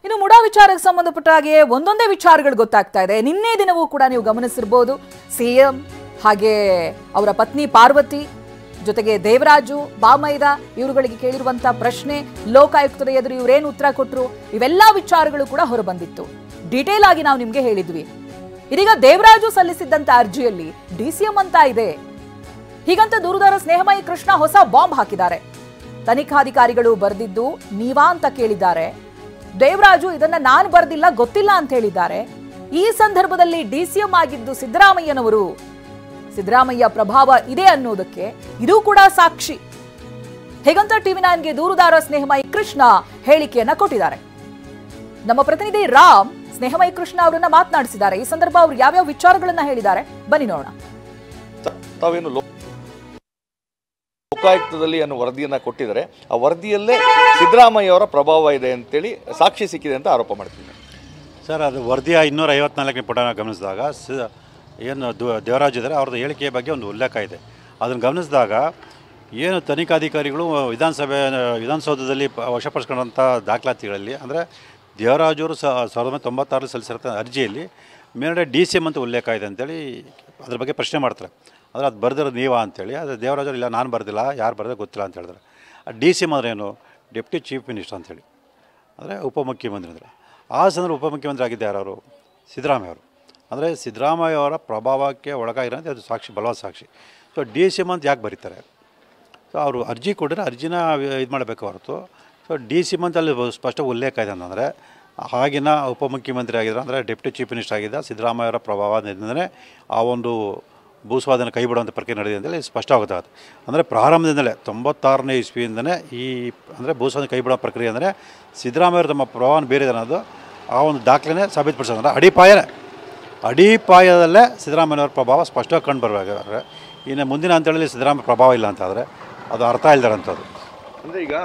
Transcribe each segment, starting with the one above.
ಇನ್ನು ಮುಡಾ ವಿಚಾರಕ್ಕೆ ಸಂಬಂಧಪಟ್ಟ ಹಾಗೆ ಒಂದೊಂದೇ ವಿಚಾರಗಳು ಗೊತ್ತಾಗ್ತಾ ಇದೆ. ನಿನ್ನೆ ದಿನವೂ ಕೂಡ ನೀವು ಗಮನಿಸಿರಬಹುದು, ಸಿಎಂ ಹಾಗೆ ಅವರ ಪತ್ನಿ ಪಾರ್ವತಿ ಜೊತೆಗೆ ದೇವರಾಜು ಬಾಮೈದ ಇವರುಗಳಿಗೆ ಕೇಳಿರುವಂತಹ ಪ್ರಶ್ನೆ, ಲೋಕಾಯುಕ್ತರ ಎದುರು ಇವರೇನು ಉತ್ತರ ಕೊಟ್ಟರು, ಇವೆಲ್ಲಾ ವಿಚಾರಗಳು ಕೂಡ ಹೊರಬಂದಿತ್ತು. ಡೀಟೇಲ್ ಆಗಿ ನಾವು ನಿಮ್ಗೆ ಹೇಳಿದ್ವಿ. ಇದೀಗ ದೇವರಾಜು ಸಲ್ಲಿಸಿದ್ದಂತ ಅರ್ಜಿಯಲ್ಲಿ ಡಿಸಿಎಂ ಅಂತ ಇದೆ. ಹೀಗಂತ ದೂರುದಾರ ಸ್ನೇಹಮಯಿ ಕೃಷ್ಣ ಹೊಸ ಬಾಂಬ್ ಹಾಕಿದ್ದಾರೆ. ತನಿಖಾಧಿಕಾರಿಗಳು ಬರೆದಿದ್ದು ನೀವಾ ಅಂತ ಕೇಳಿದ್ದಾರೆ. ದೇವರಾಜು ಇದನ್ನ ನಾನು ಬರೆದಿಲ್ಲ, ಗೊತ್ತಿಲ್ಲ ಅಂತ ಹೇಳಿದ್ದಾರೆ. ಈ ಸಂದರ್ಭದಲ್ಲಿ ಡಿಸಿಎಂ ಆಗಿದ್ದು ಸಿದ್ದರಾಮಯ್ಯನವರು. ಸಿದ್ದರಾಮಯ್ಯ ಪ್ರಭಾವ ಇದೆ ಅನ್ನೋದಕ್ಕೆ ಇದು ಕೂಡ ಸಾಕ್ಷಿ. ಹೇಗಂತ ಟಿವಿ9ಗೆ ದೂರುದಾರ ಸ್ನೇಹಮಯಿ ಕೃಷ್ಣ ಹೇಳಿಕೆಯನ್ನ ಕೊಟ್ಟಿದ್ದಾರೆ. ನಮ್ಮ ಪ್ರತಿನಿಧಿ ರಾಮ್ ಸ್ನೇಹಮಯಿ ಕೃಷ್ಣ ಅವರನ್ನ ಮಾತನಾಡಿಸಿದ್ದಾರೆ. ಈ ಸಂದರ್ಭ ಅವರು ಯಾವ್ಯಾವ ವಿಚಾರಗಳನ್ನ ಹೇಳಿದ್ದಾರೆ ಬನ್ನಿ ನೋಡೋಣ. ತಾವೇನು ಲೋಕಾಯುಕ್ತದಲ್ಲಿ ಅನ್ನೋ ವರದಿಯನ್ನ ಕೊಟ್ಟಿದ್ದಾರೆ, ಆ ವರದಿಯಲ್ಲೇ ಸಿದ್ದರಾಮಯ್ಯ ಅವರ ಪ್ರಭಾವ ಇದೆ ಅಂತೇಳಿ ಸಾಕ್ಷಿ ಸಿಕ್ಕಿದೆ ಅಂತ ಆರೋಪ ಮಾಡ್ತೀನಿ ಸರ್. ಅದು ವರದಿಯ 254ನೇ ಪುಟನ ಗಮನಿಸಿದಾಗ ಏನು ದೇವರಾಜ್ ಇದ್ದಾರೆ ಅವ್ರದ್ದು ಹೇಳಿಕೆಯ ಬಗ್ಗೆ ಒಂದು ಉಲ್ಲೇಖ ಇದೆ. ಅದನ್ನು ಗಮನಿಸಿದಾಗ ಏನು ತನಿಖಾಧಿಕಾರಿಗಳು ವಿಧಾನಸೌಧದಲ್ಲಿ ವಶಪಡಿಸ್ಕೊಂಡಂಥ ದಾಖಲಾತಿಗಳಲ್ಲಿ ಅಂದರೆ ದೇವರಾಜವರು 1996 ಸಲ್ಲಿಸಿರೋ ಅರ್ಜಿಯಲ್ಲಿ ಮೇಲ್ಗಡೆ DCM ಅಂತ ಉಲ್ಲೇಖ ಇದೆ ಅಂತೇಳಿ ಅದ್ರ ಬಗ್ಗೆ ಪ್ರಶ್ನೆ ಮಾಡ್ತಾರೆ. ಆದರೆ ಅದು ಬರೆದಿರೋದು ನೀವಾ ಅಂತೇಳಿ. ಆದರೆ ದೇವರಾಜರು ಇಲ್ಲ, ನಾನು ಬರೆದಿಲ್ಲ, ಯಾರು ಬರೆದ ಗೊತ್ತಿಲ್ಲ ಅಂತ ಹೇಳಿದ್ರೆ. DCM ಅಂದರೆ ಏನು? ಡೆಪ್ಟಿ ಚೀಫ್ ಮಿನಿಸ್ಟರ್ ಅಂತೇಳಿ, ಅಂದರೆ ಉಪಮುಖ್ಯಮಂತ್ರಿ ಅಂದರೆ. ಆ ಸಂದರ್ಭ ಉಪಮುಖ್ಯಮಂತ್ರಿ ಆಗಿದ್ದ ಯಾರು? ಸಿದ್ದರಾಮಯ್ಯ ಅವರು. ಅಂದರೆ ಸಿದ್ದರಾಮಯ್ಯ ಅವರ ಪ್ರಭಾವಕ್ಕೆ ಒಳಗಾಗಿರೋದು ಅದು ಸಾಕ್ಷಿ, ಬಲವಾದ ಸಾಕ್ಷಿ. ಸೊ DCM ಅಂತ ಯಾಕೆ ಬರೀತಾರೆ? ಸೊ ಅವರು ಅರ್ಜಿ ಕೊಟ್ಟರೆ ಅರ್ಜಿನ ಇದು ಮಾಡಬೇಕು ಹೊರತು. ಸೊ DCM ಅಂತ ಅಲ್ಲಿ ಸ್ಪಷ್ಟ ಉಲ್ಲೇಖ ಇದೆ ಅಂತಂದರೆ ಆಗಿನ ಉಪಮುಖ್ಯಮಂತ್ರಿ ಆಗಿದ್ದಾರೆ, ಅಂದರೆ ಡೆಪ್ಟಿ ಚೀಫ್ ಮಿನಿಸ್ಟರ್ ಆಗಿದ್ದ ಸಿದ್ದರಾಮಯ್ಯ ಅವರ ಪ್ರಭಾವದಿಂದಲೇ ಆ ಒಂದು ಭೂಸ್ವಾಧೀನ ಕೈ ಬಿಡುವಂಥ ಪ್ರಕ್ರಿಯೆ ನಡೆದಿದೆ ಅಂತೇಳಿ ಸ್ಪಷ್ಟವಾಗುತ್ತೆ. ಅಂದರೆ ಪ್ರಾರಂಭದಿಂದಲೇ 96ನೇ ಇಸ್ವಿಯಿಂದಲೇ ಈ ಅಂದರೆ ಭೂಸ್ವಾಧೀನ ಕೈ ಬಿಡೋ ಪ್ರಕ್ರಿಯೆ ಅಂದರೆ ಸಿದ್ದರಾಮಯ್ಯವರು ತಮ್ಮ ಪ್ರಭಾವನ ಬೇರೆ ಅನ್ನೋದು ಆ ಒಂದು ದಾಖಲೆನೇ ಸಾಬೀತುಪಡಿಸೋದು. ಅಂದರೆ ಅಡಿಪಾಯದಲ್ಲೇ ಸಿದ್ದರಾಮಯ್ಯವ್ರ ಪ್ರಭಾವ ಸ್ಪಷ್ಟವಾಗಿ ಕಂಡು ಬರಬೇಕಾದ್ರೆ ಇನ್ನು ಮುಂದಿನ ಹಂತಗಳಲ್ಲಿ ಸಿದ್ದರಾಮಯ್ಯ ಪ್ರಭಾವ ಇಲ್ಲ ಅಂತಾದರೆ ಅದು ಅರ್ಥ ಇಲ್ದಾರಂಥದ್ದು. ಅಂದರೆ ಈಗ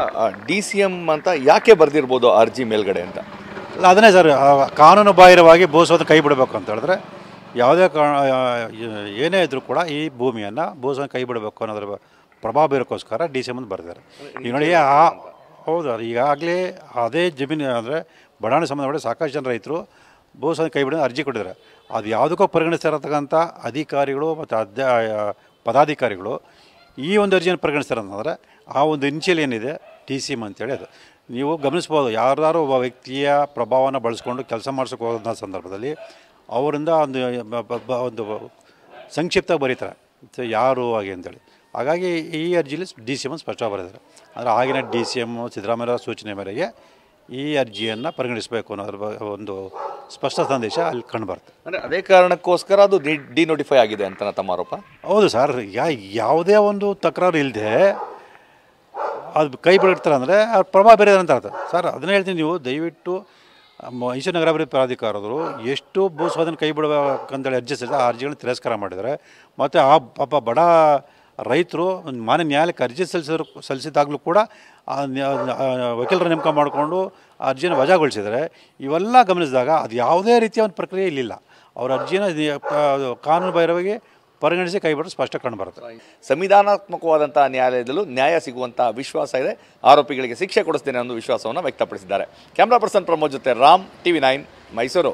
DCM ಅಂತ ಯಾಕೆ ಬರೆದಿರ್ಬೋದು ಅರ್ಜಿ ಮೇಲ್ಗಡೆ ಅಂತ? ಅಲ್ಲ, ಅದನ್ನೇ ಸರ್, ಕಾನೂನು ಬಾಹಿರವಾಗಿ ಭೂಸ್ವಾಧೀನ ಕೈ ಬಿಡಬೇಕು ಅಂತ ಹೇಳಿದ್ರೆ ಯಾವುದೇ ಕಾರಣ ಏನೇ ಇದ್ದರೂ ಕೂಡ ಈ ಭೂಮಿಯನ್ನು ಭೂಸ್ವಾಧೀನ ಕೈ ಬಿಡಬೇಕು ಅನ್ನೋದ್ರ ಪ್ರಭಾವ ಬೀರೋಕ್ಕೋಸ್ಕರ DCM ಅಂತ ಬರೆದಿದ್ದಾರೆ. ಈಗ ನೋಡಿ, ಹೌದು, ಈಗಾಗಲೇ ಅದೇ ಜಮೀನು ಅಂದರೆ ಬಡಾವಣೆ ಸಂಬಂಧ ಮಾಡಿ ಸಾಕಷ್ಟು ಜನ ರೈತರು ಭೂಸ್ವಾಧೀನ ಕೈ ಬಿಡೋದು ಅರ್ಜಿ ಕೊಟ್ಟಿದ್ದಾರೆ. ಅದು ಯಾವುದಕ್ಕೂ ಪರಿಗಣಿಸ್ತಾ ಇರತಕ್ಕಂಥ ಅಧಿಕಾರಿಗಳು ಮತ್ತು ಪದಾಧಿಕಾರಿಗಳು ಈ ಒಂದು ಅರ್ಜಿಯನ್ನು ಪರಿಗಣಿಸ್ತಾರೆ ಅಂತಂದರೆ ಆ ಒಂದು ಇನ್ಷಿಯಲ್ ಏನಿದೆ DCM ಅಂತೇಳಿ ಅದು ನೀವು ಗಮನಿಸ್ಬೋದು. ಯಾರು ಒಬ್ಬ ವ್ಯಕ್ತಿಯ ಪ್ರಭಾವನ ಬಳಸ್ಕೊಂಡು ಕೆಲಸ ಮಾಡಿಸೋಕೆ ಹೋದಂಥ ಸಂದರ್ಭದಲ್ಲಿ ಅವರಿಂದ ಒಂದು ಸಂಕ್ಷಿಪ್ತವಾಗಿ ಬರೀತಾರೆ, ಸೊ ಯಾರು ಹಾಗೆ ಅಂತೇಳಿ. ಹಾಗಾಗಿ ಈ ಅರ್ಜಿಲಿ DCM ಸ್ಪಷ್ಟವಾಗಿ ಬರೆದಿದ್ದಾರೆ. ಅಂದರೆ ಆಗಿನ DCM ಸಿದ್ದರಾಮಯ್ಯ ಸೂಚನೆ ಮೇರೆಗೆ ಈ ಅರ್ಜಿಯನ್ನು ಪರಿಗಣಿಸಬೇಕು ಅನ್ನೋದ್ರ ಒಂದು ಸ್ಪಷ್ಟ ಸಂದೇಶ ಅಲ್ಲಿ ಕಂಡುಬರುತ್ತೆ. ಅಂದರೆ ಅದೇ ಕಾರಣಕ್ಕೋಸ್ಕರ ಅದು ಡಿನೋಟಿಫೈ ಆಗಿದೆ ಅಂತ ತಮ್ಮ ಆರೋಪ? ಹೌದು ಸರ್. ಯಾವುದೇ ಒಂದು ತಕರಾರು ಇಲ್ಲದೆ ಅದು ಕೈ ಬಿಡ್ತಾರೆ ಅಂದರೆ ಅವ್ರ ಪ್ರಭಾವ ಬೇರೆ ಅಂತ ಅರ್ಥ ಸರ್. ಅದನ್ನೇ ಹೇಳ್ತೀನಿ, ನೀವು ದಯವಿಟ್ಟು ಮೈಸೂರು ನಗರಾಭಿವೃದ್ಧಿ ಪ್ರಾಧಿಕಾರದವರು ಎಷ್ಟು ಭೂಸ್ವಾಧೀನ ಕೈ ಬಿಡಬೇಕಂತೇಳಿ ಅರ್ಜಿ ಸಲ್ಲಿಸಿದ್ರೆ ಆ ಅರ್ಜಿಗಳನ್ನು ತಿರಸ್ಕಾರ ಮಾಡಿದ್ದಾರೆ. ಮತ್ತು ಆ ಪಾಪ ಬಡ ರೈತರು ಮಾನ್ಯ ನ್ಯಾಯಾಲಯಕ್ಕೆ ಅರ್ಜಿ ಸಲ್ಲಿಸಿದಾಗಲೂ ಕೂಡ ವಕೀಲರ ನೇಮಕ ಮಾಡಿಕೊಂಡು ಅರ್ಜಿಯನ್ನು ವಜಾಗೊಳಿಸಿದರೆ. ಇವೆಲ್ಲ ಗಮನಿಸಿದಾಗ ಅದು ಯಾವುದೇ ರೀತಿಯ ಒಂದು ಪ್ರಕ್ರಿಯೆ ಇಲ್ಲಿಲ್ಲ. ಅವರ ಅರ್ಜಿಯನ್ನು ಕಾನೂನು ಬಾಹಿರವಾಗಿ ಪರಿಗಣಿಸಿ ಕೈ ಬಿಡೋದು ಸ್ಪಷ್ಟ ಕಂಡುಬರುತ್ತೆ. ಸಂವಿಧಾನಾತ್ಮಕವಾದಂಥ ನ್ಯಾಯಾಲಯದಲ್ಲೂ ನ್ಯಾಯ ಸಿಗುವಂಥ ವಿಶ್ವಾಸ ಇದೆ. ಆರೋಪಿಗಳಿಗೆ ಶಿಕ್ಷೆ ಕೊಡಿಸ್ತೇನೆ ಅನ್ನೋ ವಿಶ್ವಾಸವನ್ನು ವ್ಯಕ್ತಪಡಿಸಿದ್ದಾರೆ. ಕ್ಯಾಮ್ರಾ ಪರ್ಸನ್ ಪ್ರಮೋದ್ ಜೊತೆ ರಾಮ್, ಟಿವಿ9 ಮೈಸೂರು.